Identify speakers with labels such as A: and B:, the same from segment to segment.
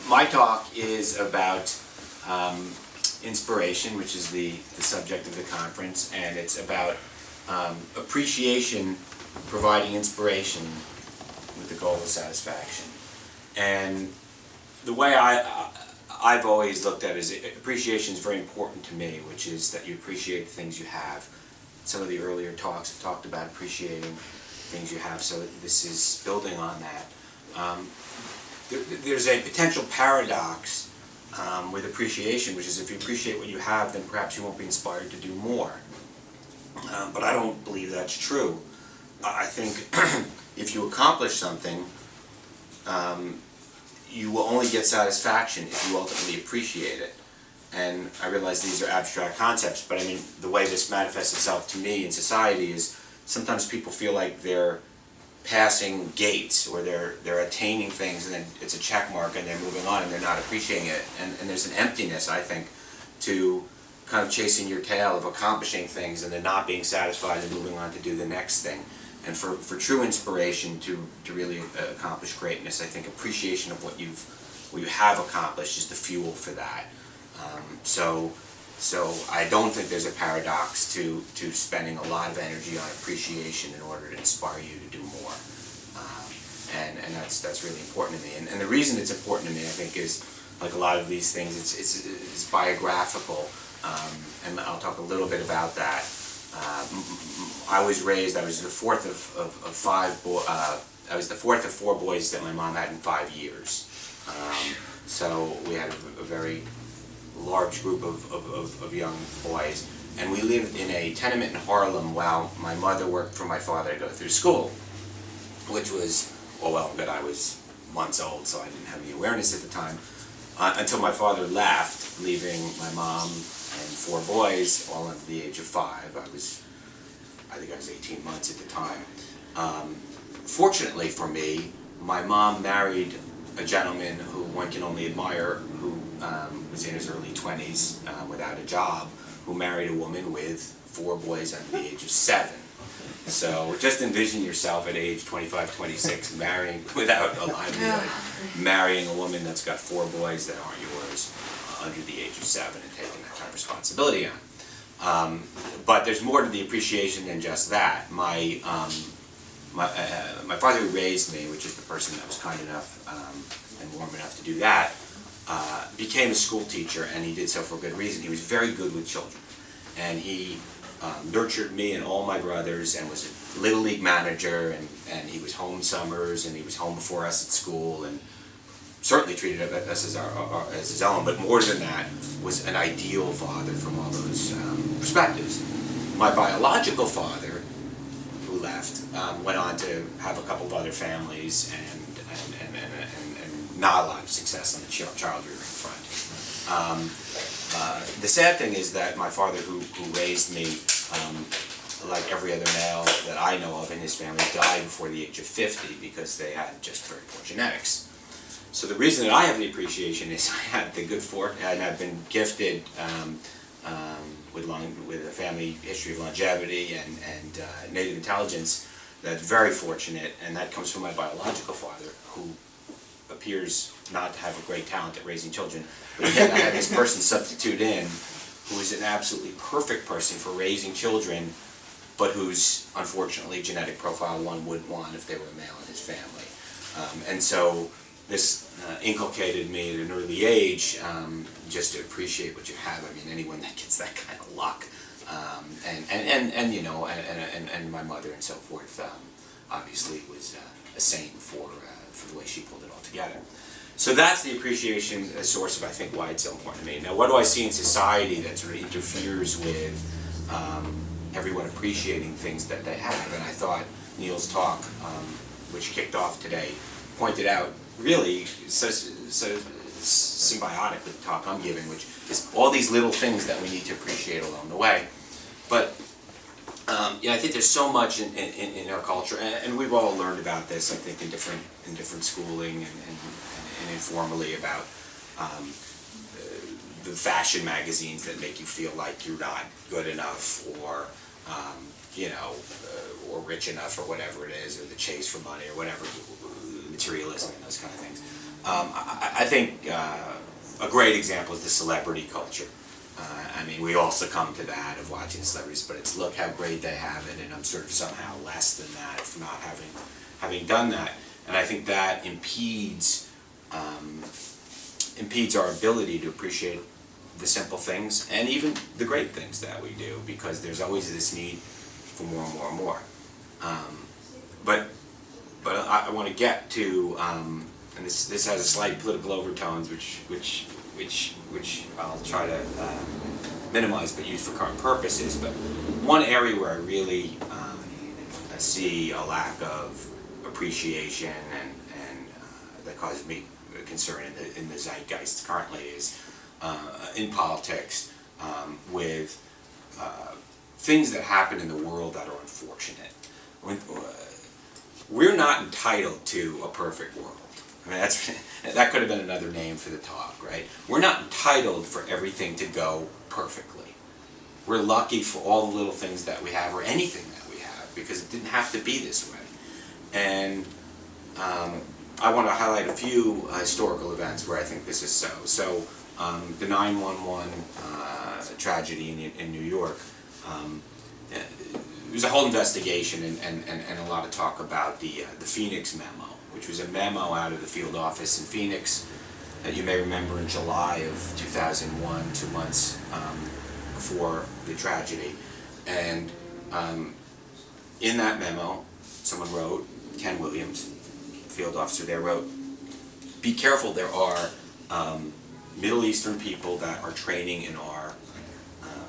A: My talk is about inspiration, which is the subject of the conference, and it's about appreciation providing inspiration with the goal of satisfaction. And the way I've always looked at it is appreciation is very important to me, which is that you appreciate the things you have. Some of the earlier talks have talked about appreciating things you have, so this is building on that. There's a potential paradox with appreciation, which is if you appreciate what you have, then perhaps you won't be inspired to do more. But I don't believe that's true. I think if you accomplish something, you will only get satisfaction if you ultimately appreciate it. And I realize these are abstract concepts, but I mean, the way this manifests itself to me in society is sometimes people feel like they're passing gates, or they're attaining things, and then it's a check mark and they're moving on and they're not appreciating it. And there's an emptiness, I think, to kind of chasing your tail of accomplishing things and then not being satisfied and moving on to do the next thing. And for true inspiration to really accomplish greatness, I think appreciation of what you have accomplished is the fuel for that. So I don't think there's a paradox to spending a lot of energy on appreciation in order to inspire you to do more. And that's really important to me. And the reason it's important to me, I think, is like a lot of these things, it's biographical. And I'll talk a little bit about that. I was the fourth of four boys that my mom had in 5 years. So we had a very large group of young boys, and we lived in a tenement in Harlem while my mother worked for my father to go through school, which was, well, but I was months old, so I didn't have any awareness at the time, until my father left, leaving my mom and 4 boys, all under the age of 5. I think I was 18 months at the time. Fortunately for me, my mom married a gentleman who one can only admire, who was in his early 20s without a job, who married a woman with 4 boys under the age of 7. So just envision yourself at age 25, 26, marrying without a livelihood, marrying a woman that's got 4 boys that aren't yours under the age of 7 and taking that kind of responsibility on. But there's more to the appreciation than just that. My father who raised me, which is the person that was kind enough and warm enough to do that, became a school teacher, and he did so for a good reason. He was very good with children, and he nurtured me and all my brothers, and was a Little League manager, and he was home summers, and he was home before us at school, and certainly treated us as his own, but more than that, was an ideal father from all those perspectives. My biological father, who left, went on to have a couple of other families and not a lot of success on the child rearing front. The sad thing is that my father, who raised me, like every other male that I know of in his family, died before the age of 50 because they had just very poor genetics. So the reason that I have the appreciation is I had the good fortune, and I've been gifted with a family history of longevity and native intelligence that's very fortunate, and that comes from my biological father, who appears not to have a great talent at raising children, but yet I had this person substitute in who is an absolutely perfect person for raising children, but whose, unfortunately, genetic profile one wouldn't want if they were a male in his family. And so this inculcated me at an early age just to appreciate what you have. I mean, anyone that gets that kind of luck, and you know, and my mother and so forth, obviously was a saint for the way she pulled it all together. So that's the appreciation source of, I think, why it's so important to me. Now, what do I see in society that sort of interferes with everyone appreciating things that they have? And I thought Neil's talk, which kicked off today, pointed out really so symbiotic with the talk I'm giving, which is all these little things that we need to appreciate along the way. But yeah, I think there's so much in our culture, and we've all learned about this, I think, in different schooling and informally, about the fashion magazines that make you feel like you're not good enough, or you know, or rich enough, or whatever it is, or the chase for money, or whatever, materialism and those kind of things. I think a great example is the celebrity culture. I mean, we all succumb to that of watching celebrities, but it's look how great they have it, and I'm sort of somehow less than that for not having done that. And I think that impedes our ability to appreciate the simple things and even the great things that we do, because there's always this need for more and more and more. But I want to get to, and this has a slight political overtones, which I'll try to minimize but use for current purposes. But one area where I really see a lack of appreciation and that causes me concern in the zeitgeist currently is in politics with things that happen in the world that are unfortunate. We're not entitled to a perfect world. I mean, that could have been another name for the talk, right? We're not entitled for everything to go perfectly. We're lucky for all the little things that we have, or anything that we have, because it didn't have to be this way. And I want to highlight a few historical events where I think this is so. So the 9/11 tragedy in New York, there was a whole investigation and a lot of talk about the Phoenix memo, which was a memo out of the field office in Phoenix that you may remember in July of 2001, 2 months before the tragedy. And in that memo, someone wrote, Ken Williams, field officer there, wrote, "Be careful, there are Middle Eastern people that are training in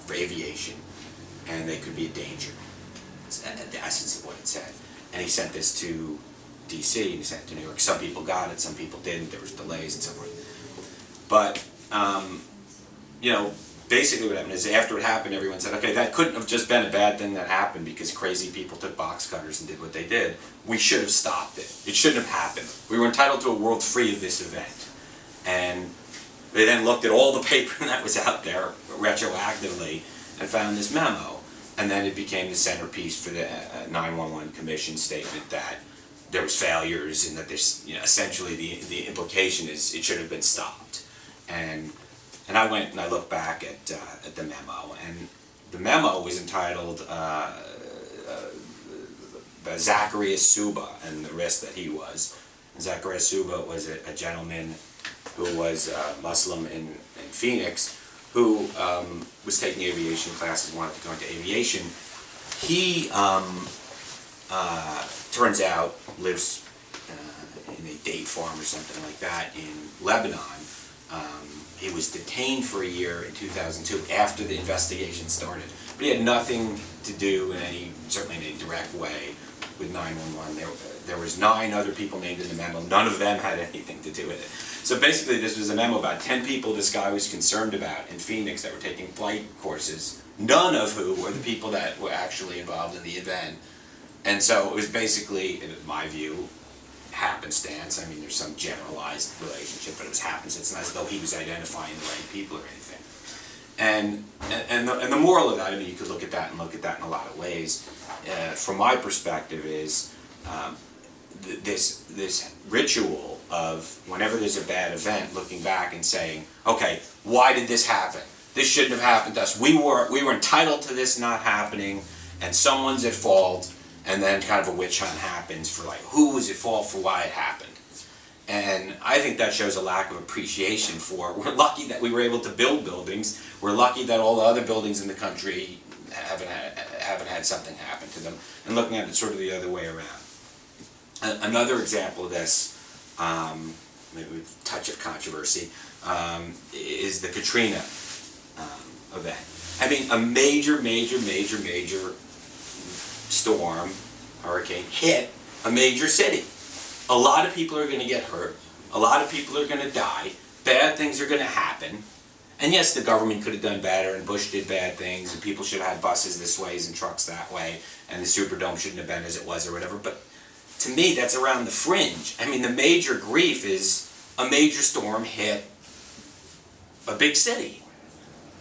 A: for aviation, and they could be a danger." That's the essence of what it said. And he sent this to DC, and he sent it to New York. Some people got it, some people didn't. There was delays and so forth. But, basically what happened is after it happened, everyone said, okay, that couldn't have just been a bad thing that happened because crazy people took box cutters and did what they did. We should have stopped it. It shouldn't have happened. We were entitled to a world free of this event. And they then looked at all the paper that was out there retroactively and found this memo. And then it became the centerpiece for the 911 Commission statement that there was failures and that there's, essentially the implication is it should have been stopped. And I went and I looked back at the memo, and the memo was entitled Zacarias Suba and the risk that he was. And Zacarias Suba was a gentleman who was Muslim in Phoenix, who was taking aviation classes, wanted to go into aviation. He turns out lives in a date farm or something like that in Lebanon. He was detained for a year in 2002 after the investigation started, but he had nothing to do certainly in a direct way with 911. There was 9 other people named in the memo. None of them had anything to do with it. So basically this was a memo about 10 people this guy was concerned about in Phoenix that were taking flight courses, none of who were the people that were actually involved in the event. And so it was basically, in my view, happenstance. I mean, there's some generalized relationship, but it was happenstance. It's not as though he was identifying the right people or anything. And the moral of that, I mean, you could look at that in a lot of ways. From my perspective, is this ritual of whenever there's a bad event, looking back and saying, okay, why did this happen? This shouldn't have happened to us. We were entitled to this not happening, and someone's at fault. And then kind of a witch hunt happens for who was at fault for why it happened. And I think that shows a lack of appreciation for, we're lucky that we were able to build buildings. We're lucky that all the other buildings in the country haven't had something happen to them. And looking at it sort of the other way around. Another example of this, maybe with a touch of controversy, is the Katrina event. I mean, a major storm, hurricane, hit a major city. A lot of people are going to get hurt. A lot of people are going to die. Bad things are going to happen. And yes, the government could have done better, and Bush did bad things, and people should have had buses this way and trucks that way, and the Superdome shouldn't have been as it was or whatever. But to me, that's around the fringe. I mean, the major grief is a major storm hit a big city.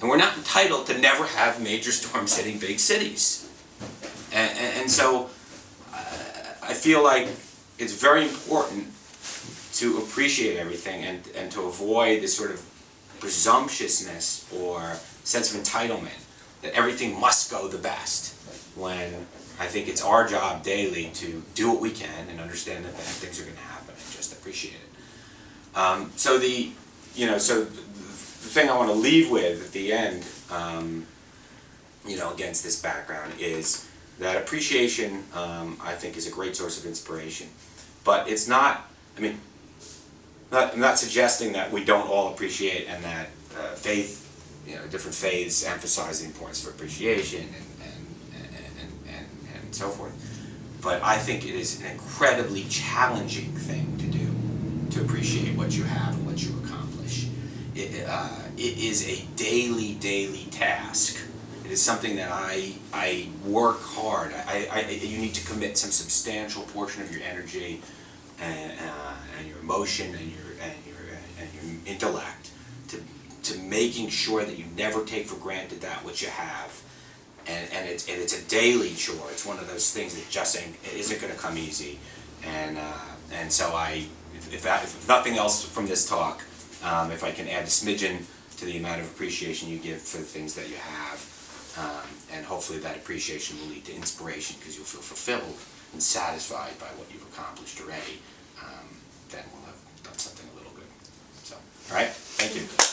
A: And we're not entitled to never have major storms hitting big cities. And so I feel like it's very important to appreciate everything and to avoid this sort of presumptuousness or sense of entitlement that everything must go the best, when I think it's our job daily to do what we can and understand that bad things are going to happen and just appreciate it. So the thing I want to leave with at the end, against this background, is that appreciation, I think, is a great source of inspiration. But it's not, I'm not suggesting that we don't all appreciate, and that faith, different faiths emphasize the importance of appreciation and so forth. But I think it is an incredibly challenging thing to do, to appreciate what you have and what you accomplish. It is a daily task. It is something that I work hard. You need to commit some substantial portion of your energy and your emotion and your intellect to making sure that you never take for granted that which you have. And it's a daily chore. It's one of those things that just isn't going to come easy. And so if nothing else from this talk, if I can add a smidgen to the amount of appreciation you give for the things that you have, and hopefully that appreciation will lead to inspiration because you'll feel fulfilled and satisfied by what you've accomplished already, then we'll have done something a little good. So, all right, thank you.